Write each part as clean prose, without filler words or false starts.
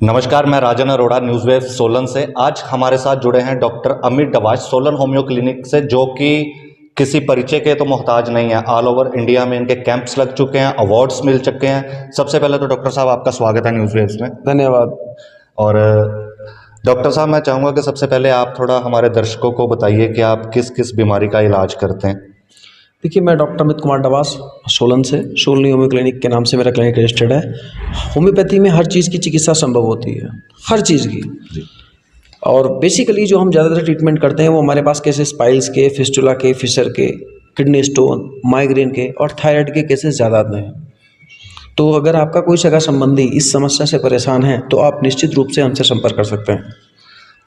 नमस्कार, मैं Rajan Arora news wave Solan से। आज हमारे साथ जुड़े हैं doctor Amit Dawaj Solan homeo clinic से, जो कि किसी परिचय के तो मोहताज नहीं है। ऑल ओवर इंडिया में इनके कैंप्स लग चुके हैं, अवार्ड्स मिल चुके हैं। सबसे पहले तो डॉक्टर साहब आपका स्वागत है न्यूज़ वेव्स में। धन्यवाद। और डॉक्टर साहब, मैं चाहूँगा कि सबसे पहले आप थोड़ा हमारे दर्शकों को बताइए कि आप किस किस बीमारी का इलाज करते हैं। देखिए, मैं डॉक्टर अमित कुमार डवास सोलन से, सोलनी होम्यो क्लिनिक के नाम से मेरा क्लिनिक रजिस्टर्ड है। होम्योपैथी में हर चीज़ की चिकित्सा संभव होती है, हर चीज़ की। और बेसिकली जो हम ज़्यादातर ट्रीटमेंट करते हैं वो हमारे पास केसेस पाइल्स के, फिस्टुला के, फिशर के, किडनी स्टोन, माइग्रेन के और थायराइड के केसेस ज़्यादा आते हैं। तो अगर आपका कोई सगा संबंधी इस समस्या से परेशान है तो आप निश्चित रूप से हमसे संपर्क कर सकते हैं।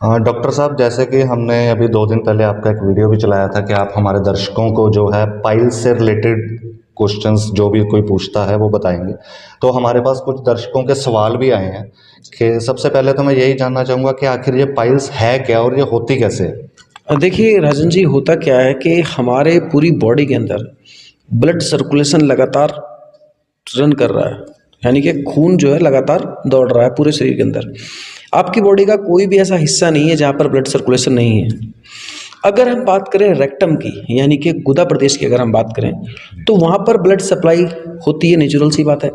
डॉक्टर साहब, जैसे कि हमने अभी 2 दिन पहले आपका एक वीडियो भी चलाया था कि आप हमारे दर्शकों को जो है पाइल्स से रिलेटेड क्वेश्चंस जो भी कोई पूछता है वो बताएंगे। तो हमारे पास कुछ दर्शकों के सवाल भी आए हैं कि सबसे पहले तो मैं यही जानना चाहूँगा कि आखिर ये पाइल्स है क्या और ये होती कैसे है। देखिए राजन जी, होता क्या है कि हमारे पूरी बॉडी के अंदर ब्लड सर्कुलेशन लगातार रन कर रहा है, यानी कि खून जो है लगातार दौड़ रहा है पूरे शरीर के अंदर। आपकी बॉडी का कोई भी ऐसा हिस्सा नहीं है जहाँ पर ब्लड सर्कुलेशन नहीं है। अगर हम बात करें रेक्टम की, यानी कि गुदा प्रदेश की अगर हम बात करें, तो वहाँ पर ब्लड सप्लाई होती है, नेचुरल सी बात है।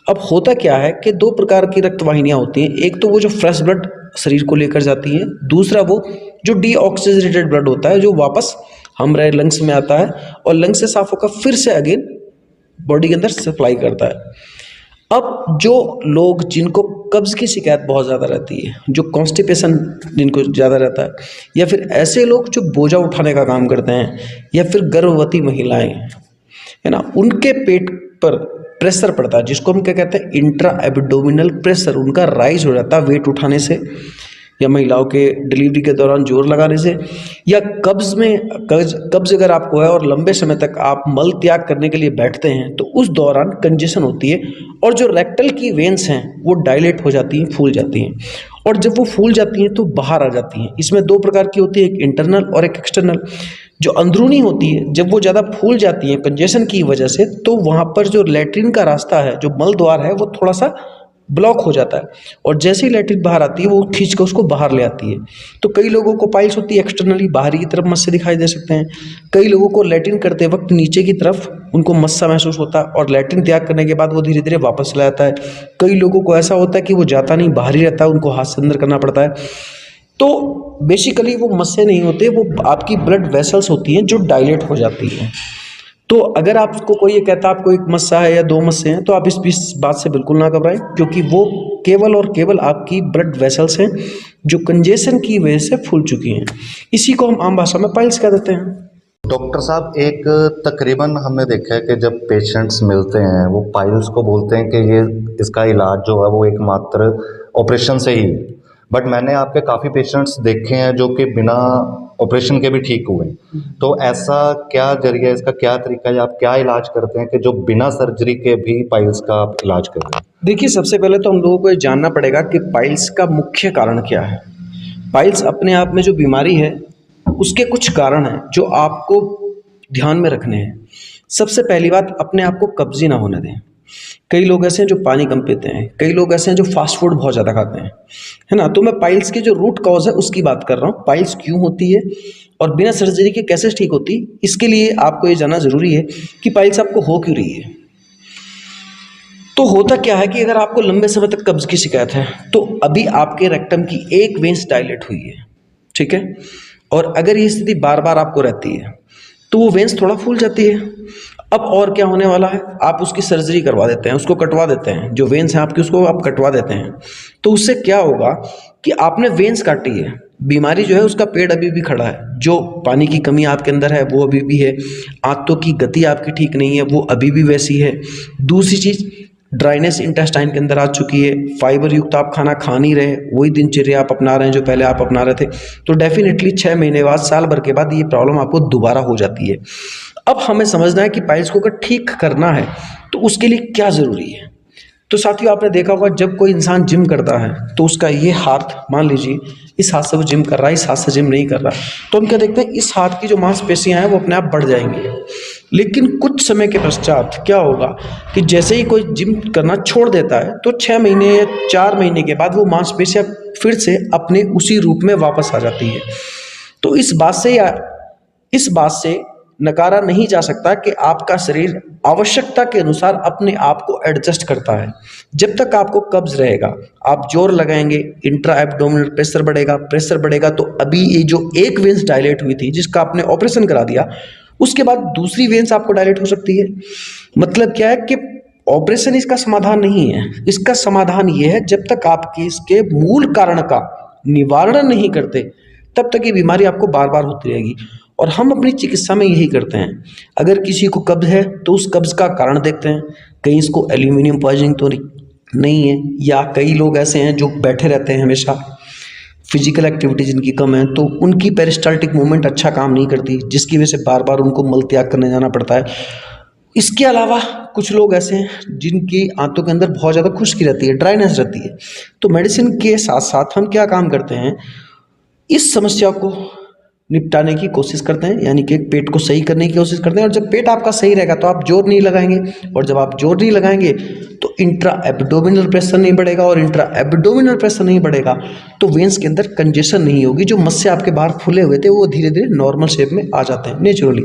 अब होता क्या है कि 2 प्रकार की रक्त वाहिनियाँ होती हैं। एक तो वो जो फ्रेश ब्लड शरीर को लेकर जाती हैं, दूसरा वो जो डीऑक्सीजनेटेड ब्लड होता है जो वापस हमारे लंग्स में आता है और लंग्स से साफ होकर फिर से अगेन बॉडी के अंदर सप्लाई करता है। अब जो लोग जिनको कब्ज़ की शिकायत बहुत ज़्यादा रहती है, जो कॉन्स्टिपेशन जिनको ज़्यादा रहता है, या फिर ऐसे लोग जो बोझा उठाने का काम करते हैं, या फिर गर्भवती महिलाएं, है ना, उनके पेट पर प्रेशर पड़ता है जिसको हम क्या कहते हैं, इंट्रा एब्डोमिनल प्रेशर उनका राइज हो जाता है वेट उठाने से, या महिलाओं के डिलीवरी के दौरान जोर लगाने से, या कब्ज़ अगर आपको है और लंबे समय तक आप मल त्याग करने के लिए बैठते हैं तो उस दौरान कंजेशन होती है और जो रेक्टल की वेन्स हैं वो डायलेट हो जाती हैं, फूल जाती हैं, और जब वो फूल जाती हैं तो बाहर आ जाती हैं। इसमें 2 प्रकार की होती है, एक इंटरनल और एक एक्सटर्नल। जो अंदरूनी होती है, जब वो ज़्यादा फूल जाती हैं कंजेशन की वजह से, तो वहाँ पर जो लैट्रिन का रास्ता है, जो मल द्वार है, वो थोड़ा सा ब्लॉक हो जाता है, और जैसे ही लैट्रिन बाहर आती है वो खींच कर उसको बाहर ले आती है। तो कई लोगों को पाइल्स होती है एक्सटर्नली, बाहरी की तरफ मस्से दिखाई दे सकते हैं। कई लोगों को लैट्रिन करते वक्त नीचे की तरफ उनको मस्सा महसूस होता है और लैट्रिन त्याग करने के बाद वो धीरे धीरे वापस चला जाता है। कई लोगों को ऐसा होता है कि वो जाता नहीं, बाहर ही रहता है, उनको हाथ से अंदर करना पड़ता है। तो बेसिकली वो मस्से नहीं होते, वो आपकी ब्लड वेसल्स होती हैं जो डायलेट हो जाती हैं। तो अगर आपको कोई ये कहता है आपको 1 मस्सा है या 2 मस्से हैं, तो आप इस बात से बिल्कुल ना घबराएं, क्योंकि वो केवल और केवल आपकी ब्लड वेसल्स हैं जो कंजेशन की वजह से फूल चुकी हैं। इसी को हम आम भाषा में पाइल्स कह देते हैं। डॉक्टर साहब, एक तकरीबन हमने देखा है कि जब पेशेंट्स मिलते हैं वो पाइल्स को बोलते हैं कि ये इसका इलाज जो है वो एकमात्र ऑपरेशन से ही है। बट मैंने आपके काफ़ी पेशेंट्स देखे हैं जो कि बिना ऑपरेशन के भी ठीक हुए। तो ऐसा क्या जरिया, इसका क्या तरीका है, आप क्या इलाज करते हैं कि जो बिना सर्जरी के भी पाइल्स का आप इलाज कर रहे हैं। देखिए, सबसे पहले तो हम लोगों को ये जानना पड़ेगा कि पाइल्स का मुख्य कारण क्या है। पाइल्स अपने आप में जो बीमारी है उसके कुछ कारण हैं जो आपको ध्यान में रखने हैं। सबसे पहली बात, अपने आप को कब्जी ना होने दें। कई लोग ऐसे हैं जो पानी कम पीते हैं, कई लोग ऐसे हैं जो फास्ट फूड बहुत ज़्यादा खाते हैं, है ना। तो मैं पाइल्स की जो रूट कॉज है उसकी बात कर रहा हूँ, पाइल्स क्यों होती है और बिना सर्जरी के कैसे ठीक होती है। इसके लिए आपको ये जानना ज़रूरी है कि पाइल्स आपको हो क्यों रही है। तो होता क्या है कि अगर आपको लंबे समय तक कब्ज की शिकायत है तो अभी आपके रेक्टम की एक वेंस डायलेट हुई है, ठीक है, और अगर ये स्थिति बार बार आपको रहती है तो वो वेंस थोड़ा फूल जाती है। अब और क्या होने वाला है, आप उसकी सर्जरी करवा देते हैं, उसको कटवा देते हैं, जो वेंस हैं आपकी उसको आप कटवा देते हैं। तो उससे क्या होगा कि आपने वेंस काटी है, बीमारी जो है उसका पेड़ अभी भी खड़ा है, जो पानी की कमी आपके अंदर है वो अभी भी है, आंतों की गति आपकी ठीक नहीं है वो अभी भी वैसी है। दूसरी चीज़, ड्राइनेस इंटेस्टाइन के अंदर आ चुकी है, फाइबर युक्त आप खाना खा नहीं रहे, वही दिनचर्या आप अपना रहे हैं जो पहले आप अपना रहे थे। तो डेफिनेटली 6 महीने बाद, साल भर के बाद ये प्रॉब्लम आपको दोबारा हो जाती है। अब हमें समझना है कि पाइल्स को अगर ठीक करना है तो उसके लिए क्या ज़रूरी है। तो साथियों आपने देखा होगा जब कोई इंसान जिम करता है तो उसका ये हाथ, मान लीजिए इस हाथ से वो जिम कर रहा है, इस हाथ से जिम नहीं कर रहा, तो हम क्या देखते हैं, इस हाथ की जो मांसपेशियां हैं वो अपने आप बढ़ जाएंगी। लेकिन कुछ समय के पश्चात क्या होगा कि जैसे ही कोई जिम करना छोड़ देता है तो 6 महीने या 4 महीने के बाद वो मांसपेशियां फिर से अपने उसी रूप में वापस आ जाती है। तो इस बात से नकारा नहीं जा सकता कि आपका शरीर आवश्यकता के अनुसार अपने आप को एडजस्ट करता है। जब तक आपको कब्ज रहेगा, आप जोर लगाएंगे, इंट्रा एब्डोमिनल प्रेशर बढ़ेगा, तो अभी ये जो एक वेंस डायलेट हुई थी जिसका आपने ऑपरेशन करा दिया, उसके बाद दूसरी वेंस आपको डायलेट हो सकती है। मतलब क्या है कि ऑपरेशन इसका समाधान नहीं है। इसका समाधान ये है, जब तक आप इसके मूल कारण का निवारण नहीं करते तब तक ये बीमारी आपको बार बार होती रहेगी। और हम अपनी चिकित्सा में यही करते हैं, अगर किसी को कब्ज है तो उस कब्ज का कारण देखते हैं, कहीं इसको एल्यूमिनियम पॉइजनिंग तो नहीं है, या कई लोग ऐसे हैं जो बैठे रहते हैं हमेशा, फिजिकल एक्टिविटी जिनकी कम है, तो उनकी पेरिस्टाल्टिक मूवमेंट अच्छा काम नहीं करती, जिसकी वजह से बार बार उनको मल त्याग करने जाना पड़ता है। इसके अलावा कुछ लोग ऐसे हैं जिनकी आंतों के अंदर बहुत ज़्यादा खुश्की रहती है, ड्राइनेस रहती है। तो मेडिसिन के साथ साथ हम क्या काम करते हैं, इस समस्या को निपटाने की कोशिश करते हैं, यानी कि पेट को सही करने की कोशिश करते हैं। और जब पेट आपका सही रहेगा तो आप जोर नहीं लगाएंगे, और जब आप जोर नहीं लगाएंगे तो इंट्रा एब्डोमिनल प्रेशर नहीं बढ़ेगा, और इंट्रा एब्डोमिनल प्रेशर नहीं बढ़ेगा तो वेंस के अंदर कंजेशन नहीं होगी। जो मस्से आपके बाहर फूले हुए थे वो धीरे धीरे नॉर्मल शेप में आ जाते हैं नेचुरली।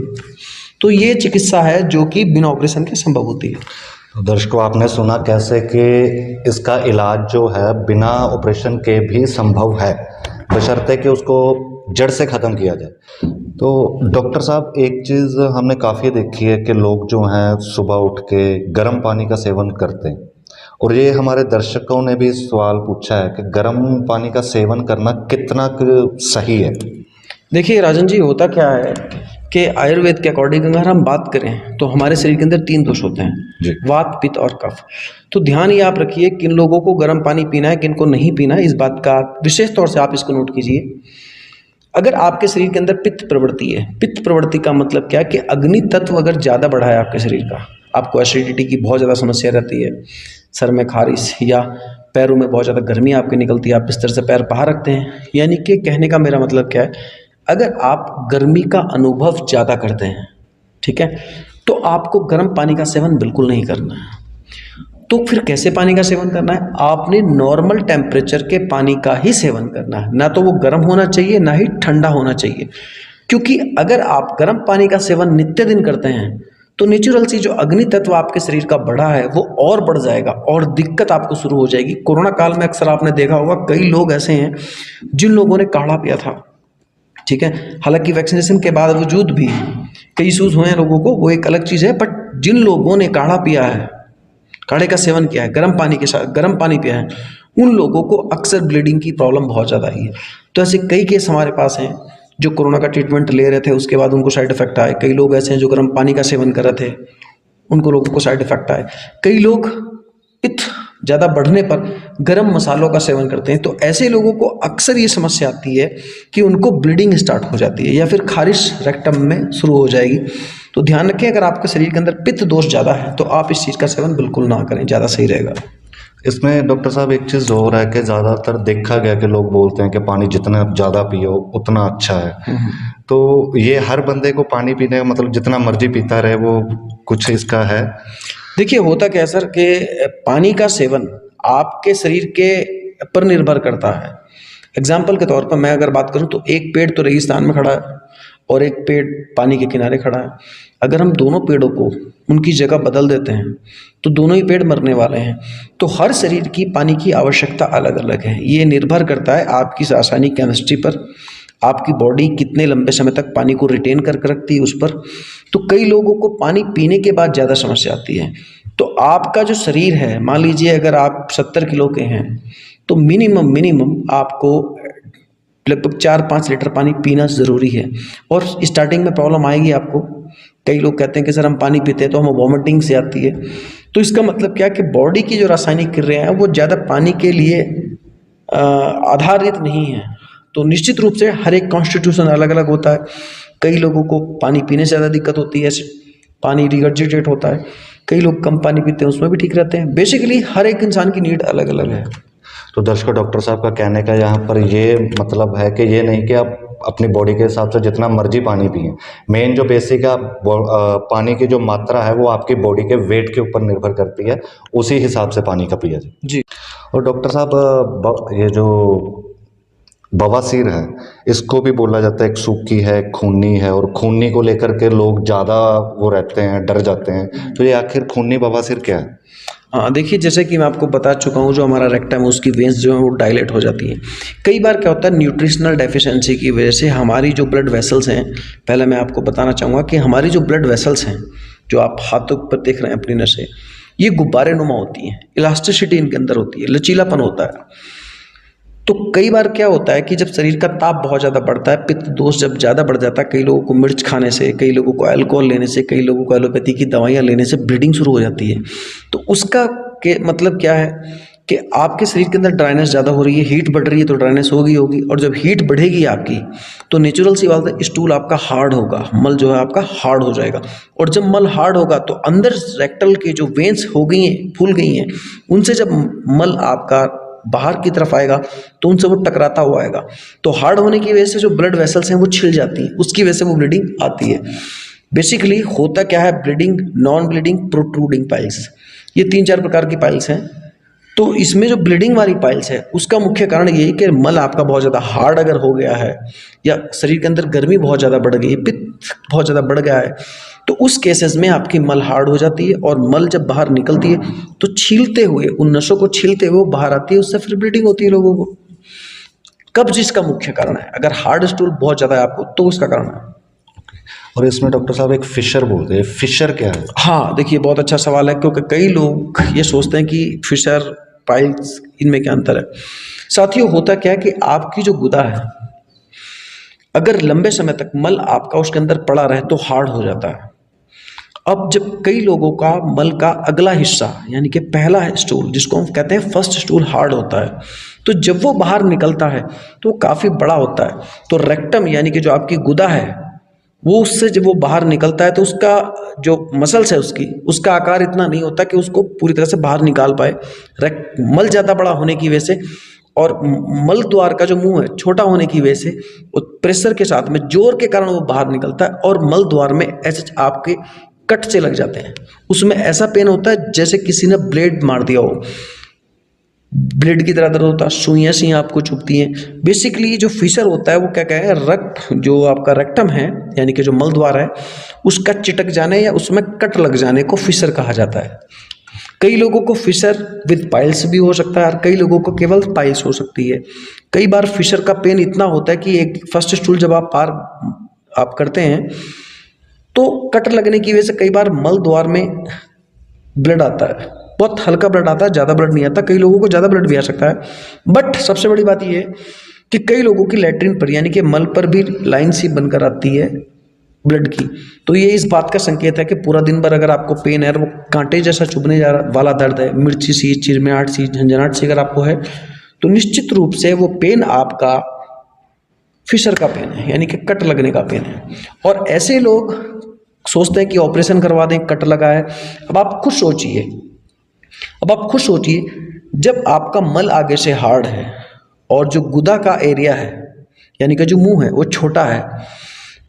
तो ये चिकित्सा है जो कि बिना ऑपरेशन के संभव होती है। तो दर्शकों आपने सुना कैसे कि इसका इलाज जो है बिना ऑपरेशन के भी संभव है, बशर्ते कि उसको जड़ से ख़त्म किया जाए। तो डॉक्टर साहब एक चीज़ हमने काफ़ी देखी है कि लोग जो हैं सुबह उठ के गर्म पानी का सेवन करते हैं, और ये हमारे दर्शकों ने भी सवाल पूछा है कि गर्म पानी का सेवन करना कितना सही है। देखिए राजन जी, होता क्या है कि आयुर्वेद के अकॉर्डिंग अगर हम बात करें तो हमारे शरीर के अंदर 3 दोष होते हैं, वात, पित्त और कफ। तो ध्यान ये आप रखिए, किन लोगों को गर्म पानी पीना है, किन को नहीं पीना है, इस बात का विशेष तौर से आप इसको नोट कीजिए। अगर आपके शरीर के अंदर पित्त प्रवृत्ति है, पित्त प्रवृत्ति का मतलब क्या है कि अग्नि तत्व अगर ज़्यादा बढ़ा है आपके शरीर का, आपको एसिडिटी की बहुत ज़्यादा समस्या रहती है, सर में खारिश या पैरों में बहुत ज़्यादा गर्मी आपके निकलती है, आप बिस्तर से पैर बाहर रखते हैं, यानी कि कहने का मेरा मतलब क्या है, अगर आप गर्मी का अनुभव ज़्यादा करते हैं, ठीक है, तो आपको गर्म पानी का सेवन बिल्कुल नहीं करना है। तो फिर कैसे पानी का सेवन करना है? आपने नॉर्मल टेम्परेचर के पानी का ही सेवन करना है, ना तो वो गर्म होना चाहिए ना ही ठंडा होना चाहिए। क्योंकि अगर आप गर्म पानी का सेवन नित्य दिन करते हैं तो नेचुरल सी जो अग्नि तत्व आपके शरीर का बढ़ा है वो और बढ़ जाएगा और दिक्कत आपको शुरू हो जाएगी। कोरोना काल में अक्सर आपने देखा होगा कई लोग ऐसे हैं जिन लोगों ने काढ़ा पिया था, ठीक है, हालांकि वैक्सीनेशन के बावजूद भी कई इशूज हुए हैं लोगों को, वो एक अलग चीज़ है, बट जिन लोगों ने काढ़ा पिया है, काढ़े का सेवन किया है, गर्म पानी के साथ गर्म पानी पिया है, उन लोगों को अक्सर ब्लीडिंग की प्रॉब्लम बहुत ज़्यादा आई है। तो ऐसे कई केस हमारे पास हैं जो कोरोना का ट्रीटमेंट ले रहे थे, उसके बाद उनको साइड इफेक्ट आए। कई लोग ऐसे हैं जो गर्म पानी का सेवन कर रहे थे, उनको लोगों को साइड इफेक्ट आए। कई लोग पित्त ज़्यादा बढ़ने पर गर्म मसालों का सेवन करते हैं, तो ऐसे लोगों को अक्सर ये समस्या आती है कि उनको ब्लीडिंग स्टार्ट हो जाती है या फिर खारिश रेक्टम में शुरू हो जाएगी। तो ध्यान रखें, अगर आपके शरीर के अंदर पित्त दोष ज़्यादा है तो आप इस चीज़ का सेवन बिल्कुल ना करें, ज़्यादा सही रहेगा। इसमें डॉक्टर साहब एक चीज़ और है कि ज़्यादातर देखा गया कि लोग बोलते हैं कि पानी जितना ज़्यादा पियो उतना अच्छा है। तो ये हर बंदे को पानी पीने का मतलब जितना मर्जी पीता रहे, वो कुछ इसका है? देखिए होता क्या है सर कि पानी का सेवन आपके शरीर के पर निर्भर करता है। एग्जाम्पल के तौर पर मैं अगर बात करूं तो एक पेड़ तो रेगिस्तान में खड़ा है और एक पेड़ पानी के किनारे खड़ा है। अगर हम दोनों पेड़ों को उनकी जगह बदल देते हैं तो दोनों ही पेड़ मरने वाले हैं। तो हर शरीर की पानी की आवश्यकता अलग अलग है। ये निर्भर करता है आपकी रासायनिक केमिस्ट्री पर, आपकी बॉडी कितने लंबे समय तक पानी को रिटेन करके रखती है उस पर। तो कई लोगों को पानी पीने के बाद ज़्यादा समस्या आती है। तो आपका जो शरीर है, मान लीजिए अगर आप 70 किलो के हैं तो मिनिमम आपको लगभग 4-5 लीटर पानी पीना ज़रूरी है। और स्टार्टिंग में प्रॉब्लम आएगी आपको। कई लोग कहते हैं कि सर हम पानी पीते हैं तो हमें वॉमिटिंग से आती है। तो इसका मतलब क्या है कि बॉडी की जो रासायनिक क्रियाएं हैं वो ज़्यादा पानी के लिए आधारित नहीं है। तो निश्चित रूप से हर एक कॉन्स्टिट्यूशन अलग अलग होता है। कई लोगों को पानी पीने से ज़्यादा दिक्कत होती है, पानी रिगर्जिटेट होता है। कई लोग कम पानी पीते हैं उसमें भी ठीक रहते हैं। बेसिकली हर एक इंसान की नीड अलग अलग है। तो दर्शकों, डॉक्टर साहब का कहने का यहाँ पर ये मतलब है कि ये नहीं कि आप अपनी बॉडी के हिसाब से जितना मर्जी पानी पिए। मेन जो बेसिक है, पानी की जो मात्रा है वो आपकी बॉडी के वेट के ऊपर निर्भर करती है, उसी हिसाब से पानी का पिया जाए जी। और डॉक्टर साहब, ये जो बवासीर है इसको भी बोला जाता है, एक सूखी है, खूनी है, और खूनी को लेकर के लोग ज़्यादा वो रहते हैं, डर जाते हैं। तो ये आखिर खूनी बवासीर क्या है? हाँ देखिए, जैसे कि मैं आपको बता चुका हूँ, जो हमारा रेक्टम है उसकी वेंस जो है वो डायलेट हो जाती हैं। कई बार क्या होता है, न्यूट्रिशनल डेफिशिएंसी की वजह से हमारी जो ब्लड वेसल्स हैं, पहले मैं आपको बताना चाहूँगा कि हमारी जो ब्लड वेसल्स हैं, जो आप हाथों पर देख रहे हैं अपनी नसें, ये गुब्बारे नुमा होती हैं, इलास्टिसिटी इनके अंदर होती है, लचीलापन होता है। तो कई बार क्या होता है कि जब शरीर का ताप बहुत ज़्यादा बढ़ता है, पित्त दोष जब ज़्यादा बढ़ जाता है, कई लोगों को मिर्च खाने से, कई लोगों को अल्कोहल लेने से, कई लोगों को एलोपैथी की दवाइयाँ लेने से ब्लीडिंग शुरू हो जाती है। तो उसका के मतलब क्या है कि आपके शरीर के अंदर ड्राइनेस ज़्यादा हो रही है, हीट बढ़ रही है, तो ड्राइनेस होगी होगी, और जब हीट बढ़ेगी आपकी तो नेचुरल सी बात है, स्टूल आपका हार्ड होगा, मल जो है आपका हार्ड हो जाएगा। और जब मल हार्ड होगा तो अंदर रेक्टल के जो वेंस हो गई हैं, फूल गई हैं, उनसे जब मल आपका बाहर की तरफ आएगा तो उनसे वो टकराता हुआ आएगा। तो हार्ड होने की वजह से जो ब्लड वेसल्स हैं वो छिल जाती हैं, उसकी वजह से वो ब्लीडिंग आती है। बेसिकली होता क्या है, bleeding, non bleeding, protruding piles, ये 3-4 प्रकार की पाइल्स हैं। तो इसमें जो ब्लीडिंग वाली पाइल्स है उसका मुख्य कारण यही कि मल आपका बहुत ज़्यादा हार्ड अगर हो गया है, या शरीर के अंदर गर्मी बहुत ज़्यादा बढ़ गई है, पित्त बहुत ज़्यादा बढ़ गया है, तो उस केसेस में आपकी मल हार्ड हो जाती है, और मल जब बाहर निकलती है तो छीलते हुए, उन नसों को छीलते हुए वो बाहर आती है, उससे फिर ब्लीडिंग होती है लोगों को। कब्ज इसका मुख्य कारण है, अगर हार्ड स्टूल बहुत ज़्यादा है आपको तो उसका कारण है। और इसमें डॉक्टर साहब एक फिशर बोलते हैं, फिशर क्या है? हाँ देखिए, बहुत अच्छा सवाल है, क्योंकि कई लोग ये सोचते हैं कि फिशर, पाइल्स, इनमें क्या अंतर है। साथियों, होता क्या है कि आपकी जो गुदा है, अगर लंबे समय तक मल आपका उसके अंदर पड़ा रहे तो हार्ड हो जाता है। अब जब कई लोगों का मल का अगला हिस्सा, यानी कि पहला स्टूल, जिसको हम कहते हैं फर्स्ट स्टूल, हार्ड होता है, तो जब वो बाहर निकलता है तो वो काफ़ी बड़ा होता है। तो रेक्टम यानी कि जो आपकी गुदा है, वो उससे जब वो बाहर निकलता है तो उसका जो मसल्स है उसका आकार इतना नहीं होता कि उसको पूरी तरह से बाहर निकाल पाए। मल ज़्यादा बड़ा होने की वजह से, और मल द्वार का जो मुंह है छोटा होने की वजह से, वो प्रेशर के साथ में, जोर के कारण वो बाहर निकलता है, और मल द्वार में ऐसे आपके कट से लग जाते हैं। उसमें ऐसा पेन होता है जैसे किसी ने ब्लेड मार दिया हो, ब्लेड की तरह दर्द होता है, सुइयाँ सी आपको चुभती हैं। बेसिकली जो फिशर होता है वो क्या है, रक्त, जो आपका रेक्टम है यानी कि जो मल द्वार है, उसका चिटक जाने या उसमें कट लग जाने को फिशर कहा जाता है। कई लोगों को फिशर विद पाइल्स भी हो सकता है, और कई लोगों को केवल पाइल्स हो सकती है। कई बार फिशर का पेन इतना होता है कि एक फर्स्ट स्टूल जब आप पार आप करते हैं तो कट लगने की वजह से कई बार मल द्वार में ब्लड आता है, बहुत हल्का ब्लड आता है, ज़्यादा ब्लड नहीं आता। कई लोगों को ज़्यादा ब्लड भी आ सकता है, बट सबसे बड़ी बात यह है कि कई लोगों की लैट्रिन पर, यानी कि मल पर भी लाइन सी बनकर आती है ब्लड की। तो ये इस बात का संकेत है कि पूरा दिन भर अगर आपको पेन है, वो कांटे जैसा चुभने वाला दर्द है, मिर्ची सी, चिरमिराहट सी, झंझनाहट सी अगर आपको है, तो निश्चित रूप से वो पेन आपका फिशर का पेन है, यानी कि कट लगने का पेन है। और ऐसे लोग सोचते हैं कि ऑपरेशन करवा दें, कट लगा है। अब आप खुद सोचिए, जब आपका मल आगे से हार्ड है और जो गुदा का एरिया है, यानी कि जो मुंह है वो छोटा है,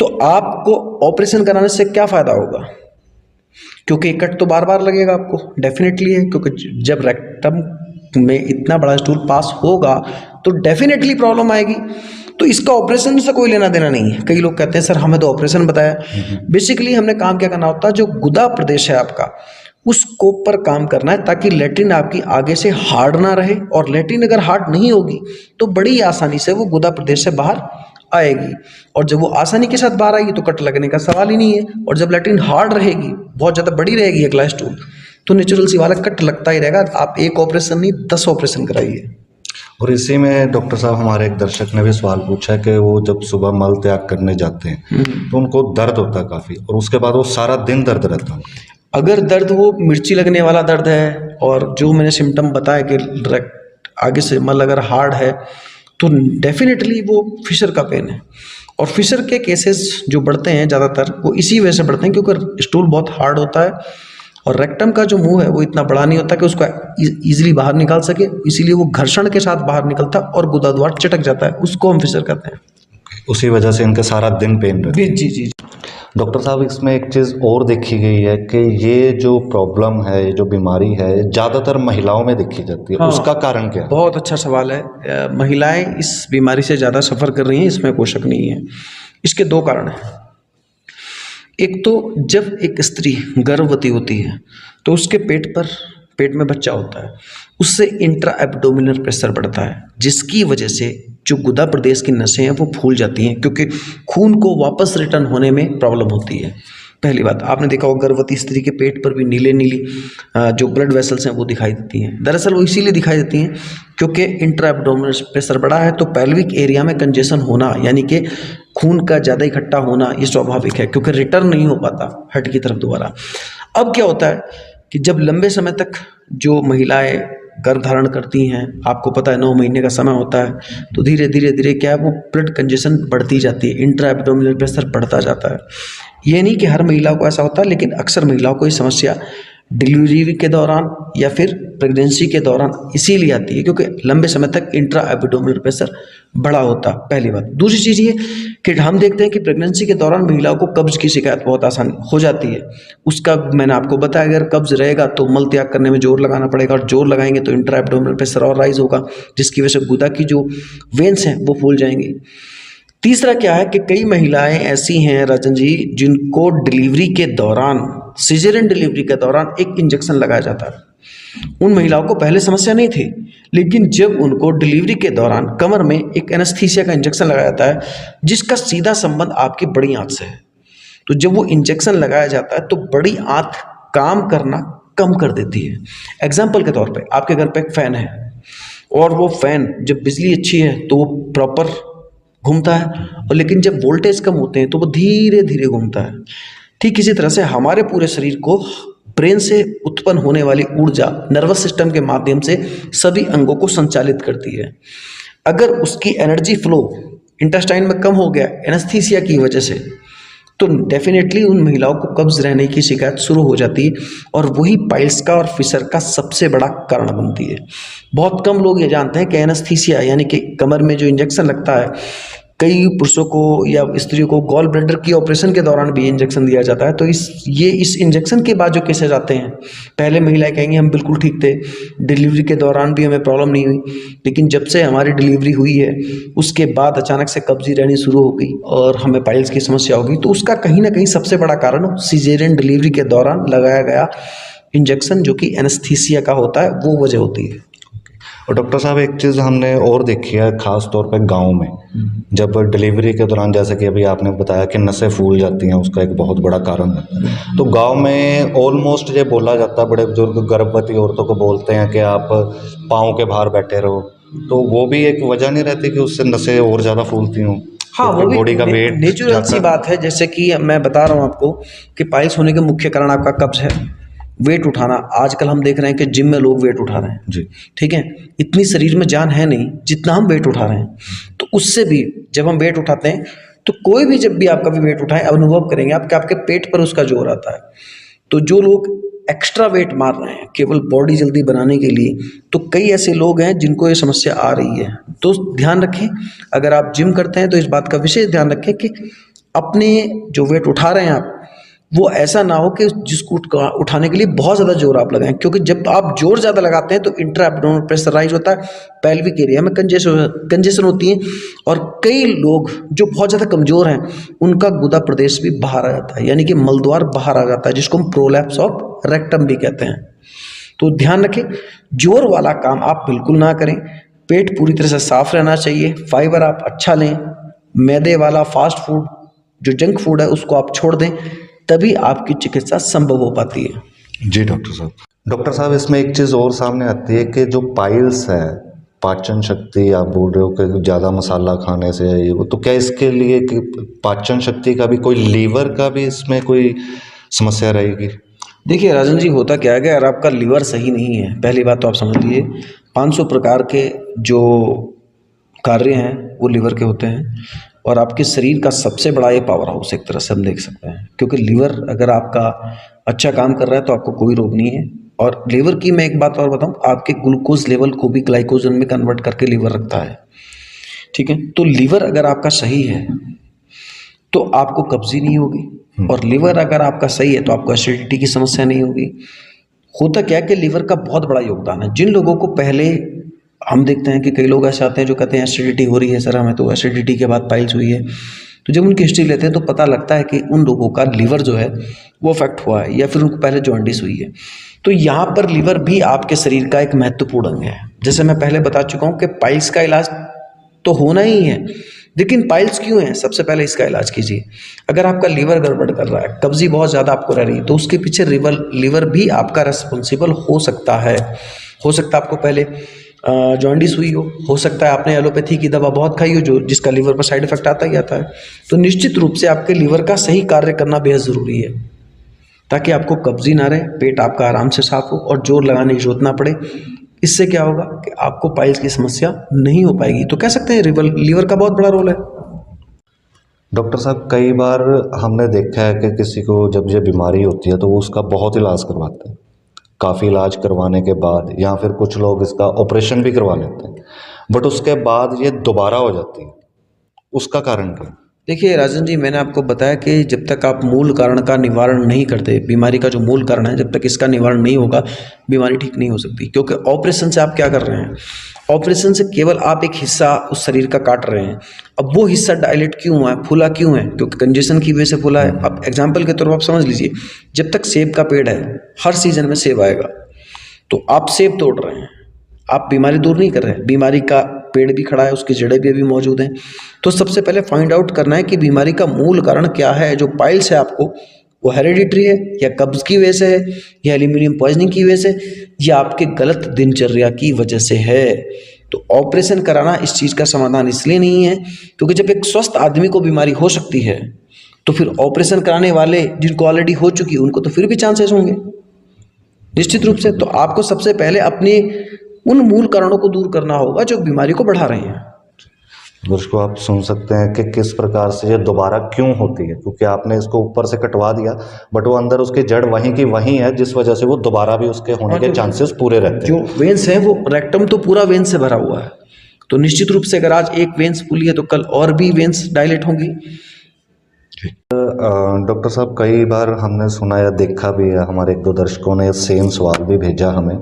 तो आपको ऑपरेशन कराने से क्या फ़ायदा होगा? क्योंकि कट तो बार बार लगेगा आपको, डेफिनेटली है, क्योंकि जब रेक्टम में इतना बड़ा स्टूल पास होगा तो डेफिनेटली प्रॉब्लम आएगी। तो इसका ऑपरेशन से कोई लेना देना नहीं है। कई लोग कहते हैं सर हमें तो ऑपरेशन बताया। बेसिकली हमने काम क्या करना होता है, जो गुदा प्रदेश है आपका, उस स्कोप पर काम करना है, ताकि लैट्रिन आपकी आगे से हार्ड ना रहे, और लैट्रिन अगर हार्ड नहीं होगी तो बड़ी आसानी से वो गुदा प्रदेश से बाहर आएगी, और जब वो आसानी के साथ बाहर आएगी तो कट लगने का सवाल ही नहीं है। और जब लैट्रिन हार्ड रहेगी, बहुत ज़्यादा बड़ी रहेगी अगला स्टूल, तो नेचुरल सी वाला कट लगता ही रहेगा। आप एक ऑपरेशन नहीं 10 ऑपरेशन कराइए। और इसी में डॉक्टर साहब, हमारे एक दर्शक ने भी सवाल पूछा कि वो जब सुबह मल त्याग करने जाते हैं तो उनको दर्द होता है काफ़ी, और उसके बाद वो सारा दिन दर्द रहता है। अगर दर्द वो मिर्ची लगने वाला दर्द है, और जो मैंने सिम्टम बताया कि आगे से मल अगर हार्ड है, तो डेफिनेटली वो फिशर का पेन है। और फिशर के केसेस जो बढ़ते हैं ज़्यादातर, वो इसी वजह से बढ़ते हैं क्योंकि स्टूल बहुत हार्ड होता है, और रेक्टम का जो मुंह है वो इतना बड़ा नहीं होता कि उसको इजीली बाहर निकाल सके, इसीलिए वो घर्षण के साथ बाहर निकलता है और गुदाद्वार चटक जाता है, उसको हम फिशर कहते हैं। उसी वजह से इनके सारा दिन पेन रहता है। जी जी। डॉक्टर साहब, इसमें एक चीज़ और देखी गई है कि ये जो प्रॉब्लम है, ये जो बीमारी है, ज़्यादातर महिलाओं में देखी जाती है। हाँ, उसका कारण क्या है? बहुत अच्छा सवाल है। महिलाएं इस बीमारी से ज़्यादा सफ़र कर रही हैं, इसमें कोई शक नहीं है। इसके दो कारण हैं। एक तो जब एक स्त्री गर्भवती होती है तो उसके पेट में बच्चा होता है, उससे इंट्रा एब्डोमिनल प्रेशर बढ़ता है, जिसकी वजह से जो गुदा प्रदेश की नसें हैं वो फूल जाती हैं, क्योंकि खून को वापस रिटर्न होने में प्रॉब्लम होती है। पहली बात, आपने देखा होगा गर्भवती स्त्री के पेट पर भी नीले नीली जो ब्लड वेसल्स हैं वो दिखाई देती हैं। दरअसल वो इसीलिए दिखाई देती हैं क्योंकि इंट्रा एब्डोमिनल प्रेशर बढ़ा है, तो पेल्विक एरिया में कंजेशन होना, यानी कि खून का ज़्यादा इकट्ठा होना, ये स्वाभाविक है, क्योंकि रिटर्न नहीं हो पाता हट की तरफ दोबारा। अब क्या होता है कि जब लंबे समय तक जो महिलाएं गर्भ धारण करती हैं, आपको पता है 9 महीने का समय होता है, तो धीरे धीरे क्या है वो ब्लड कंजेशन बढ़ती जाती है, इंट्रा एब्डोमिनल प्रेशर बढ़ता जाता है। ये नहीं कि हर महिला को ऐसा होता है, लेकिन अक्सर महिलाओं को ये समस्या डिलीवरी के दौरान या फिर प्रेगनेंसी के दौरान इसीलिए आती है क्योंकि लंबे समय तक इंट्रा एब्डोमिनल प्रेशर बढ़ा होता। पहली बात। दूसरी चीज़ ये कि हम देखते हैं कि प्रेगनेंसी के दौरान महिलाओं को कब्ज की शिकायत बहुत आसान हो जाती है। उसका मैंने आपको बताया, अगर कब्ज रहेगा तो मल त्याग करने में जोर लगाना पड़ेगा, और जोर लगाएंगे तो इंट्रा एब्डोमिनल प्रेशर और राइज होगा, जिसकी वजह से गुदा की जो वेन्स हैं वो फूल जाएंगी। तीसरा क्या है कि कई महिलाएं ऐसी हैं राजन जी, जिनको डिलीवरी के दौरान, सिजेरियन डिलीवरी के दौरान एक इंजेक्शन लगाया जाता है। उन महिलाओं को पहले समस्या नहीं थी, लेकिन जब उनको डिलीवरी के दौरान कमर में एक एनेस्थीसिया का इंजेक्शन लगाया जाता है, जिसका सीधा संबंध आपकी बड़ी आंत से है, तो जब वो इंजेक्शन लगाया जाता है तो बड़ी आंत काम करना कम कर देती है। एग्जाम्पल के तौर पे आपके घर पे एक फ़ैन है, और वो फ़ैन जब बिजली अच्छी है तो वो प्रॉपर घूमता है, और लेकिन जब वोल्टेज कम होते हैं तो वो धीरे धीरे घूमता है। ठीक इसी तरह से हमारे पूरे शरीर को ब्रेन से उत्पन्न होने वाली ऊर्जा नर्वस सिस्टम के माध्यम से सभी अंगों को संचालित करती है। अगर उसकी एनर्जी फ्लो इंटेस्टाइन में कम हो गया एनेस्थीसिया की वजह से, तो डेफिनेटली उन महिलाओं को कब्ज रहने की शिकायत शुरू हो जाती है, और वही पाइल्स का और फिशर का सबसे बड़ा कारण बनती है। बहुत कम लोग ये जानते हैं कि एनेस्थीसिया यानी कि कमर में जो इंजेक्शन लगता है, कई पुरुषों को या स्त्रियों को गॉल ब्लैडर की ऑपरेशन के दौरान भी इंजेक्शन दिया जाता है। तो इस इंजेक्शन के बाद जो केसेस आते हैं, पहले महिलाएं कहेंगी हम बिल्कुल ठीक थे, डिलीवरी के दौरान भी हमें प्रॉब्लम नहीं हुई, लेकिन जब से हमारी डिलीवरी हुई है उसके बाद अचानक से कब्जी रहनी शुरू हो गई और हमें पाइल्स की समस्या हो गई। तो उसका कहीं ना कहीं सबसे बड़ा कारण सिजेरियन डिलीवरी के दौरान लगाया गया इंजेक्शन, जो कि एनेस्थीसिया का होता है, वो वजह होती है। और डॉक्टर साहब, एक चीज़ हमने और देखी है, ख़ास तौर पे गांव में, जब डिलीवरी के दौरान, जैसे कि अभी आपने बताया कि नसें फूल जाती हैं, उसका एक बहुत बड़ा कारण है। तो गांव में ऑलमोस्ट ये बोला जाता है, बड़े बुजुर्ग गर्भवती औरतों को बोलते हैं कि आप पाँव के बाहर बैठे रहो, तो वो भी एक वजह नहीं रहती कि उससे नसें और ज़्यादा फूलती हों? हाँ, वो भी बॉडी का वेट नेचुरल सी बात है। जैसे कि मैं बता रहा हूँ आपको कि पाइल्स होने के मुख्य कारण आपका कब्ज है, वेट उठाना। आजकल हम देख रहे हैं कि जिम में लोग वेट उठा रहे हैं जी, ठीक है, इतनी शरीर में जान है नहीं जितना हम वेट उठा रहे हैं। तो उससे भी जब हम वेट उठाते हैं, तो कोई भी जब भी आप कभी वेट उठाएं, अनुभव करेंगे आपके पेट पर उसका जोर आता है। तो जो लोग एक्स्ट्रा वेट मार रहे हैं केवल बॉडी जल्दी बनाने के लिए, तो कई ऐसे लोग हैं जिनको ये समस्या आ रही है। तो ध्यान रखें, अगर आप जिम करते हैं तो इस बात का विशेष ध्यान रखें कि अपने जो वेट उठा रहे हैं आप, वो ऐसा ना हो कि जिसको उठाने के लिए बहुत ज़्यादा जोर आप लगाएं, क्योंकि जब आप जोर ज़्यादा लगाते हैं तो इंट्रा एब्डोमिनल प्रेशर राइज होता है, पेल्विक एरिया में कंजेशन होती है, और कई लोग जो बहुत ज़्यादा कमज़ोर हैं उनका गुदा प्रदेश भी बाहर आ जाता है, यानी कि मलद्वार बाहर आ जाता है, जिसको हम प्रोलैप्स ऑफ रेक्टम भी कहते हैं। तो ध्यान रखें, जोर वाला काम आप बिल्कुल ना करें। पेट पूरी तरह से साफ रहना चाहिए, फाइबर आप अच्छा लें, मैदे वाला फास्ट फूड जो जंक फूड है उसको आप छोड़ दें, तभी आपकी चिकित्सा संभव हो पाती है। जी डॉक्टर साहब, इसमें एक चीज़ और सामने आती है कि जो पाइल्स है, पाचन शक्ति आप बोल रहे हो कि ज़्यादा मसाला खाने से है ये वो, तो क्या इसके लिए कि पाचन शक्ति का भी कोई, लीवर का भी इसमें कोई समस्या रहेगी? देखिए राजन जी, होता क्या है कि अगर आपका लीवर सही नहीं है, पहली बात तो आप समझ लीजिए 500 प्रकार के जो कार्य हैं वो लीवर के होते हैं। और आपके शरीर का सबसे बड़ा ये पावर हाउस एक तरह से हम देख सकते हैं, क्योंकि लीवर अगर आपका अच्छा काम कर रहा है तो आपको कोई रोग नहीं है। और लीवर की मैं एक बात और बताऊं, आपके ग्लूकोज लेवल को भी ग्लाइकोजन में कन्वर्ट करके लीवर रखता है, ठीक है। तो लीवर अगर आपका सही है तो आपको कब्जी नहीं होगी, और लीवर अगर आपका सही है तो आपको एसिडिटी की समस्या नहीं होगी। होता क्या है कि लीवर का बहुत बड़ा योगदान है। जिन लोगों को पहले हम देखते हैं कि कई लोग ऐसे आते हैं जो कहते हैं एसिडिटी हो रही है सर, हमें तो एसिडिटी के बाद पाइल्स हुई है, तो जब उनकी हिस्ट्री लेते हैं तो पता लगता है कि उन लोगों का लीवर जो है वो अफेक्ट हुआ है, या फिर उनको पहले जॉन्डिस हुई है। तो यहाँ पर लीवर भी आपके शरीर का एक महत्वपूर्ण अंग है। जैसे मैं पहले बता चुका हूँ कि पाइल्स का इलाज तो होना ही है, लेकिन पाइल्स क्यों है, सबसे पहले इसका इलाज कीजिए। अगर आपका लीवर गड़बड़ कर रहा है, कब्जी बहुत ज़्यादा आपको रह रही है, तो उसके पीछे लीवर भी आपका रिस्पॉन्सिबल हो सकता है। हो सकता है आपको पहले जॉन्डिस हुई हो सकता है आपने एलोपैथी की दवा बहुत खाई हो जो जिसका लीवर पर साइड इफेक्ट आता ही आता है। तो निश्चित रूप से आपके लीवर का सही कार्य करना बेहद ज़रूरी है, ताकि आपको कब्जी ना रहे, पेट आपका आराम से साफ हो और जोर लगाने की जरूरत ना पड़े। इससे क्या होगा कि आपको पाइल्स की समस्या नहीं हो पाएगी। तो कह सकते हैं लीवर का बहुत बड़ा रोल है। डॉक्टर साहब, कई बार हमने देखा है कि किसी को जब ये बीमारी होती है तो वो उसका बहुत इलाज करवाते हैं, काफ़ी इलाज करवाने के बाद, या फिर कुछ लोग इसका ऑपरेशन भी करवा लेते हैं, बट उसके बाद ये दोबारा हो जाती है, उसका कारण क्या है? देखिए राजन जी, मैंने आपको बताया कि जब तक आप मूल कारण का निवारण नहीं करते, बीमारी का जो मूल कारण है, जब तक इसका निवारण नहीं होगा बीमारी ठीक नहीं हो सकती। क्योंकि ऑपरेशन से आप क्या कर रहे हैं, ऑपरेशन से केवल आप एक हिस्सा उस शरीर का काट रहे हैं। अब वो हिस्सा डायलेट क्यों हुआ है, फूला क्यों है, क्योंकि कंजेशन की वजह से फूला है। अब एग्जाम्पल के तौर पर आप समझ लीजिए, जब तक सेब का पेड़ है, हर सीजन में सेब आएगा, तो आप सेब तोड़ रहे हैं, आप बीमारी दूर नहीं कर रहे हैं, बीमारी का पेड़ भी खड़ा है, उसकी जड़ें भी अभी मौजूद हैं। तो सबसे पहले फाइंड आउट करना है कि बीमारी का मूल कारण क्या है। जो पाइल्स है आपको, वो हेरेडिटरी है, या कब्ज की वजह से है, या एल्यूमिनियम पॉइजनिंग की वजह से, या आपके गलत दिनचर्या की वजह से है। तो ऑपरेशन कराना इस चीज़ का समाधान इसलिए नहीं है क्योंकि जब एक स्वस्थ आदमी को बीमारी हो सकती है तो फिर ऑपरेशन कराने वाले जिनको ऑलरेडी हो चुकी है उनको तो फिर भी चांसेस होंगे निश्चित रूप से। तो आपको सबसे पहले अपने उन मूल कारणों को दूर करना होगा जो बीमारी को बढ़ा रहे हैं। उसको आप सुन सकते हैं कि किस प्रकार से ये दोबारा क्यों होती है, क्योंकि आपने इसको ऊपर से कटवा दिया बट वो अंदर उसकी जड़ वहीं की वहीं है, जिस वजह से वो दोबारा भी उसके होने के चांसेस पूरे रहते हैं। जो वेन्स हैं वो रेक्टम तो पूरा वेन्स से भरा हुआ है, तो निश्चित रूप से अगर आज एक वेन्स फूली है तो कल और भी वेन्स डायलेट होंगी। डॉक्टर साहब, कई बार हमने सुना या देखा भी है, हमारे एक दो दर्शकों ने सेम सवाल भी भेजा हमें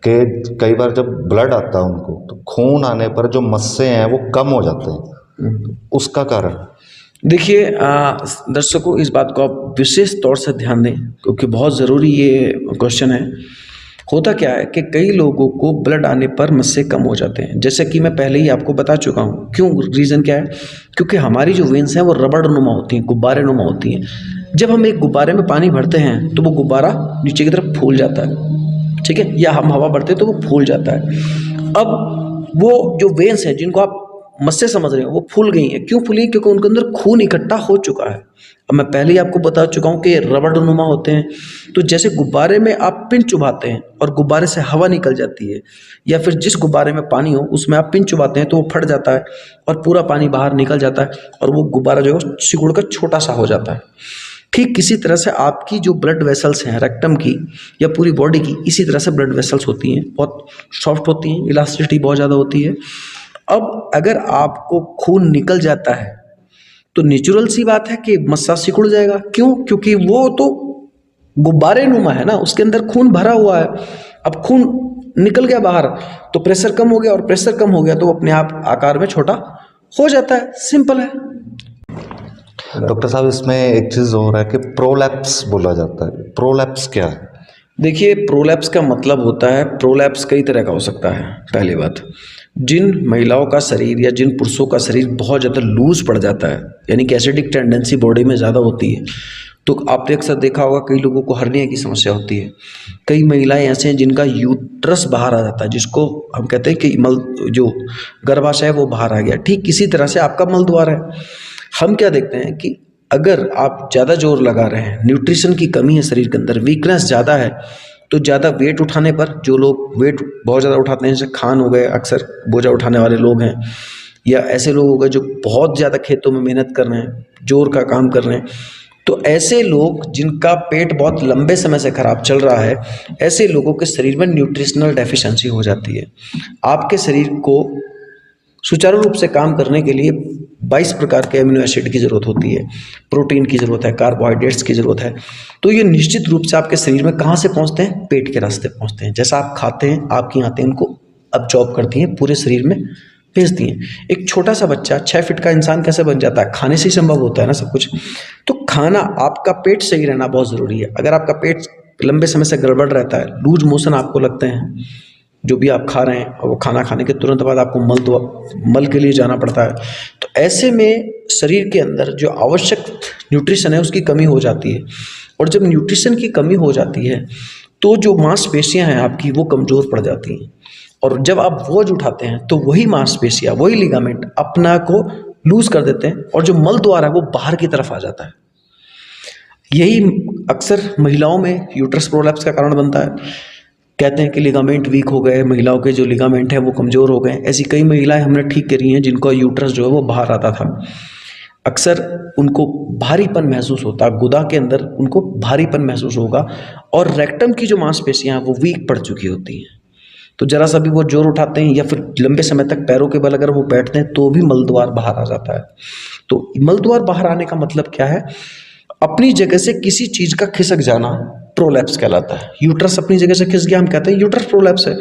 कि कई बार जब ब्लड आता है उनको तो खून आने पर जो मस्से हैं वो कम हो जाते हैं, उसका कारण? देखिए दर्शकों, इस बात को आप विशेष तौर से ध्यान दें क्योंकि बहुत ज़रूरी ये क्वेश्चन है। होता क्या है कि कई लोगों को ब्लड आने पर मस्से कम हो जाते हैं, जैसे कि मैं पहले ही आपको बता चुका हूँ। क्यों, रीज़न क्या है? क्योंकि हमारी जो वेन्स हैं वो रबड़ नुमा होती हैं, गुब्बारे नुमा होती हैं। जब हम एक गुब्बारे में पानी भरते हैं तो वो गुब्बारा नीचे की तरफ फूल जाता है, ठीक है, या हम हवा भरते हैं तो वो फूल जाता है। अब वो जो वेन्स हैं जिनको आप मस्से समझ रहे हो वो फूल गई हैं। क्यों फूली? क्योंकि उनके अंदर खून इकट्ठा हो चुका है। अब मैं पहले ही आपको बता चुका हूँ कि रबड़ नुमा होते हैं, तो जैसे गुब्बारे में आप पिन चुभाते हैं और गुब्बारे से हवा निकल जाती है, या फिर जिस गुब्बारे में पानी हो उसमें आप पिन चुभाते हैं तो वो फट जाता है और पूरा पानी बाहर निकल जाता है और वो गुब्बारा जो है सिकुड़ कर छोटा सा हो जाता है। ठीक किसी तरह से आपकी जो ब्लड वेसल्स हैं रेक्टम की या पूरी बॉडी की, इसी तरह से ब्लड वेसल्स होती हैं, बहुत सॉफ्ट होती हैं, इलास्टिसिटी बहुत ज़्यादा होती है। अब अगर आपको खून निकल जाता है तो नेचुरल सी बात है कि मस्सा सिकुड़ जाएगा। क्यों? क्योंकि वो तो गुब्बारे नुमा है ना, उसके अंदर खून भरा हुआ है। अब खून निकल गया बाहर तो प्रेशर कम हो गया, और प्रेशर कम हो गया तो अपने आप आकार में छोटा हो जाता है। सिंपल है। डॉक्टर साहब, इसमें एक चीज़ और है कि प्रोलैप्स बोला जाता है, प्रोलैप्स क्या है? देखिए, प्रोलैप्स का मतलब होता है, प्रोलैप्स कई तरह का हो सकता है। पहली बात, जिन महिलाओं का शरीर या जिन पुरुषों का शरीर बहुत ज़्यादा लूज पड़ जाता है, यानी कि एसिडिक टेंडेंसी बॉडी में ज़्यादा होती है, तो आपने अक्सर देखा होगा कई लोगों को हर्निया की समस्या होती है। कई महिलाएं ऐसे हैं जिनका यूट्रस बाहर आ जाता है, जिसको हम कहते हैं कि मल जो गर्भाशय है वो बाहर आ गया। ठीक किसी तरह से आपका मल द्वार है। हम क्या देखते हैं कि अगर आप ज़्यादा जोर लगा रहे हैं, न्यूट्रिशन की कमी है शरीर के अंदर, वीकनेस ज़्यादा है, तो ज़्यादा वेट उठाने पर, जो लोग वेट बहुत ज़्यादा उठाते हैं, जैसे खान हो गए, अक्सर बोझा उठाने वाले लोग हैं, या ऐसे लोग हो गए जो बहुत ज़्यादा खेतों में मेहनत कर रहे हैं, जोर का काम कर रहे हैं, तो ऐसे लोग जिनका पेट बहुत लंबे समय से खराब चल रहा है, ऐसे लोगों के शरीर में न्यूट्रिशनल डेफिशिएंसी हो जाती है। आपके शरीर को सुचारू रूप से काम करने के लिए 22 प्रकार के अमीनो एसिड की ज़रूरत होती है, प्रोटीन की ज़रूरत है, कार्बोहाइड्रेट्स की ज़रूरत है। तो ये निश्चित रूप से आपके शरीर में कहाँ से पहुँचते हैं? पेट के रास्ते पहुँचते हैं। जैसा आप खाते हैं, आपकी आंतें उनको अब्जॉर्ब करती हैं, पूरे शरीर में भेजती हैं। एक छोटा सा बच्चा 6 फीट का इंसान कैसे बन जाता है? खाने से ही संभव होता है ना सब कुछ। तो खाना, आपका पेट सही रहना बहुत ज़रूरी है। अगर आपका पेट लंबे समय से गड़बड़ रहता है, लूज मोशन आपको लगते हैं, जो भी आप खा रहे हैं, और वो खाना खाने के तुरंत बाद आपको मल के लिए जाना पड़ता है, तो ऐसे में शरीर के अंदर जो आवश्यक न्यूट्रिशन है उसकी कमी हो जाती है। और जब न्यूट्रिशन की कमी हो जाती है तो जो मांसपेशियां हैं आपकी वो कमज़ोर पड़ जाती हैं, और जब आप बोझ उठाते हैं तो वही मांसपेशियां, वही लिगामेंट अपना को लूज कर देते हैं, और जो मल द्वार है वो बाहर की तरफ आ जाता है। यही अक्सर महिलाओं में यूट्रस प्रोलैप्स का कारण बनता है। कहते हैं कि लिगामेंट वीक हो गए, महिलाओं के जो लिगामेंट हैं वो कमज़ोर हो गए। ऐसी कई महिलाएं हमने ठीक करी हैं जिनका यूट्रस जो है वो बाहर आता था। अक्सर उनको भारीपन महसूस होता, गुदा के अंदर उनको भारीपन महसूस होगा, और रेक्टम की जो मांसपेशियां हैं वो वीक पड़ चुकी होती हैं। तो जरा सा भी वो जोर उठाते हैं या फिर लंबे समय तक पैरों के बल अगर वो बैठते हैं तो भी मलद्वार बाहर आ जाता है। तो मलद्वार बाहर आने का मतलब क्या है? अपनी जगह से किसी चीज का खिसक जाना प्रोलैप्स कहलाता है। यूट्रस अपनी जगह से खिस गया, हम कहते हैं यूट्रस प्रोलैप्स है।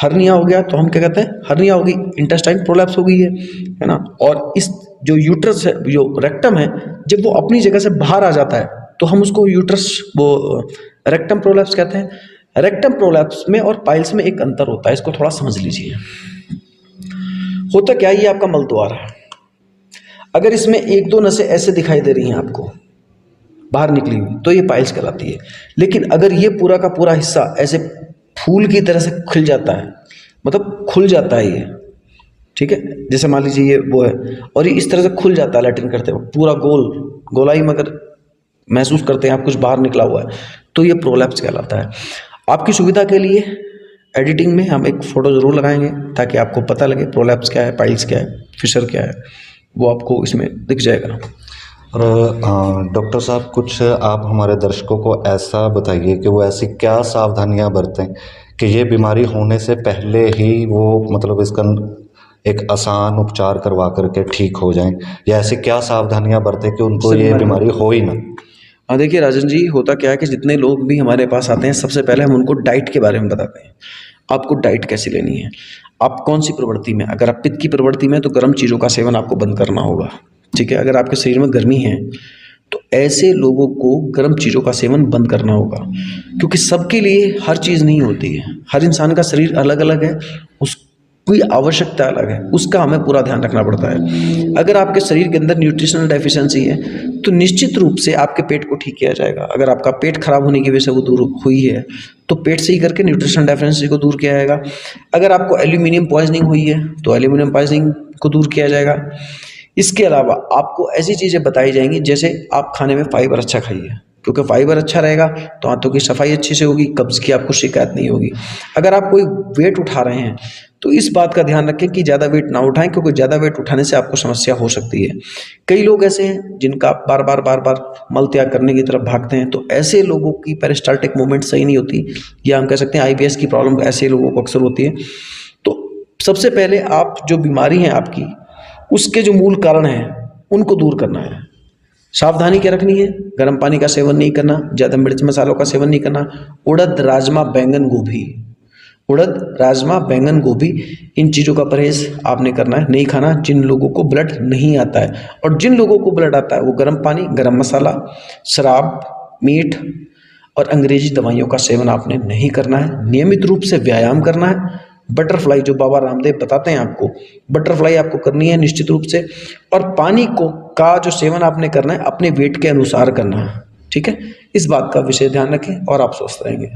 हर्निया हो गया तो हम क्या कहते हैं? हर्निया हो गई, इंटेस्टाइन प्रोलैप्स हो गई है ना। और इस जो यूट्रस है, जो रेक्टम है, जब वो अपनी जगह से बाहर आ जाता है तो हम उसको यूट्रस वो रेक्टम प्रोलैप्स कहते हैं। रेक्टम प्रोलैप्स में और पाइल्स में एक अंतर होता है, इसको थोड़ा समझ लीजिए। होता क्या है, ये आपका मलद्वार है। अगर इसमें एक दो नसें ऐसे दिखाई दे रही हैं आपको बाहर निकली हुई, तो ये पाइल्स कहलाती है। लेकिन अगर ये पूरा का पूरा हिस्सा ऐसे फूल की तरह से खुल जाता है, मतलब खुल जाता है ये, ठीक है, जैसे मान लीजिए ये वो है, और ये इस तरह से खुल जाता है लैट्रिन करते वक्त, पूरा गोलाई में अगर महसूस करते हैं आप कुछ बाहर निकला हुआ है, तो ये प्रोलैप्स कहलाता है। आपकी सुविधा के लिए एडिटिंग में हम एक फ़ोटो ज़रूर लगाएंगे ताकि आपको पता लगे प्रोलैप्स क्या है, पाइल्स क्या है, फिशर क्या है, वो आपको इसमें दिख जाएगा। और डॉक्टर साहब, कुछ आप हमारे दर्शकों को ऐसा बताइए कि वो ऐसी क्या सावधानियां बरतें कि ये बीमारी होने से पहले ही वो मतलब इसका एक आसान उपचार करवा करके ठीक हो जाएं, या ऐसी क्या सावधानियां बरतें कि उनको ये बीमारी हो ही ना। हाँ देखिए राजन जी, होता क्या है कि जितने लोग भी हमारे पास आते हैं, सबसे पहले हम उनको डाइट के बारे में बताते हैं। आपको डाइट कैसे लेनी है, आप कौन सी प्रवृत्ति में, अगर आप पित्त की प्रवृत्ति में तो गर्म चीज़ों का सेवन आपको बंद करना होगा, ठीक है। अगर आपके शरीर में गर्मी है तो ऐसे लोगों को गर्म चीज़ों का सेवन बंद करना होगा, क्योंकि सबके लिए हर चीज़ नहीं होती है। हर इंसान का शरीर अलग अलग है, उसकी आवश्यकता अलग है, उसका हमें पूरा ध्यान रखना पड़ता है। अगर आपके शरीर के अंदर न्यूट्रिशनल डेफिशिएंसी है तो निश्चित रूप से आपके पेट को ठीक किया जाएगा। अगर आपका पेट खराब होने की वजह से वो दूर हुई है तो पेट सही करके न्यूट्रिशनल डेफिशिएंसी को दूर किया जाएगा। अगर आपको एल्यूमिनियम पॉइजनिंग हुई है तो एल्यूमिनियम पॉइजनिंग को दूर किया जाएगा। इसके अलावा आपको ऐसी चीज़ें बताई जाएंगी, जैसे आप खाने में फाइबर अच्छा खाइए, क्योंकि फाइबर अच्छा रहेगा तो आंतों की सफाई अच्छी से होगी, कब्ज़ की आपको शिकायत नहीं होगी। अगर आप कोई वेट उठा रहे हैं तो इस बात का ध्यान रखें कि ज़्यादा वेट ना उठाएं, क्योंकि ज़्यादा वेट उठाने से आपको समस्या हो सकती है। कई लोग ऐसे हैं जिनका बार बार मल त्याग करने की तरफ भागते हैं, तो ऐसे लोगों की पेरिस्टाल्टिक मूवमेंट सही नहीं होती, या हम कह सकते हैं IBS की प्रॉब्लम ऐसे लोगों को अक्सर होती है। तो सबसे पहले आप जो बीमारी है आपकी, उसके जो मूल कारण हैं उनको दूर करना है। सावधानी क्या रखनी है? गर्म पानी का सेवन नहीं करना, ज़्यादा मिर्च मसालों का सेवन नहीं करना। उड़द, राजमा, बैंगन, गोभी, उड़द, राजमा, बैंगन, गोभी, इन चीज़ों का परहेज आपने करना है, नहीं खाना जिन लोगों को ब्लड नहीं आता है। और जिन लोगों को ब्लड आता है वो गर्म पानी, गर्म मसाला, शराब, मीठ और अंग्रेजी दवाइयों का सेवन आपने नहीं करना है। नियमित रूप से व्यायाम करना है। बटरफ्लाई जो बाबा रामदेव बताते हैं आपको, बटरफ्लाई आपको करनी है निश्चित रूप से। और पानी का जो सेवन आपने करना है अपने वेट के अनुसार करना है, ठीक है। इस बात का विशेष ध्यान रखें और आप स्वस्थ रहेंगे।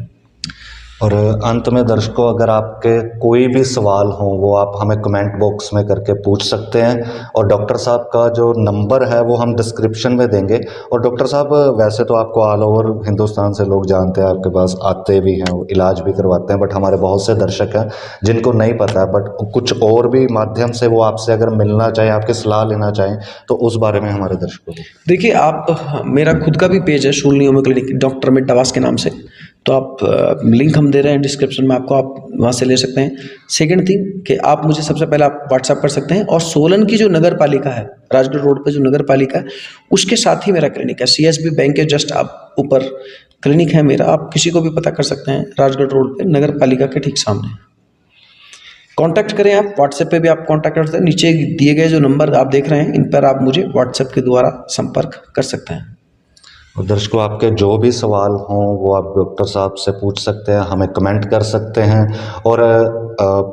और अंत में दर्शकों, अगर आपके कोई भी सवाल हो वो आप हमें कमेंट बॉक्स में करके पूछ सकते हैं, और डॉक्टर साहब का जो नंबर है वो हम डिस्क्रिप्शन में देंगे। और डॉक्टर साहब, वैसे तो आपको ऑल ओवर हिंदुस्तान से लोग जानते हैं, आपके पास आते भी हैं, इलाज भी करवाते हैं, बट हमारे बहुत से दर्शक हैं जिनको नहीं पता है, बट कुछ और भी माध्यम से वो आपसे अगर मिलना चाहें, आपकी सलाह लेना चाहें, तो उस बारे में हमारे दर्शकों को। देखिए, आप मेरा खुद का भी पेज है शूल neuro clinic doctor Amit Dawas के नाम से, तो आप लिंक हम दे रहे हैं डिस्क्रिप्शन में आपको, आप वहाँ से ले सकते हैं। सेकंड थिंग कि आप मुझे सबसे पहले आप व्हाट्सएप कर सकते हैं, और सोलन की जो नगर पालिका है, राजगढ़ रोड पे जो नगर पालिका है, उसके साथ ही मेरा क्लिनिक है। सीएसबी बैंक के जस्ट आप ऊपर क्लिनिक है मेरा, आप किसी को भी पता कर सकते हैं, राजगढ़ रोड पे नगर पालिका के ठीक सामने। कांटेक्ट करें, आप व्हाट्सएप पे भी आप कांटेक्ट कर सकते हैं। नीचे दिए गए जो नंबर आप देख रहे हैं, इन पर आप मुझे व्हाट्सएप के द्वारा संपर्क कर सकते हैं। और दर्शकों, आपके जो भी सवाल हों वो आप डॉक्टर साहब से पूछ सकते हैं, हमें कमेंट कर सकते हैं। और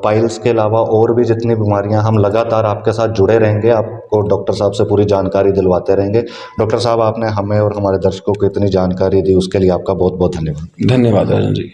पाइल्स के अलावा और भी जितनी बीमारियां, हम लगातार आपके साथ जुड़े रहेंगे, आपको डॉक्टर साहब से पूरी जानकारी दिलवाते रहेंगे। डॉक्टर साहब, आपने हमें और हमारे दर्शकों को इतनी जानकारी दी, उसके लिए आपका बहुत बहुत धन्यवाद। धन्यवाद राजन जी।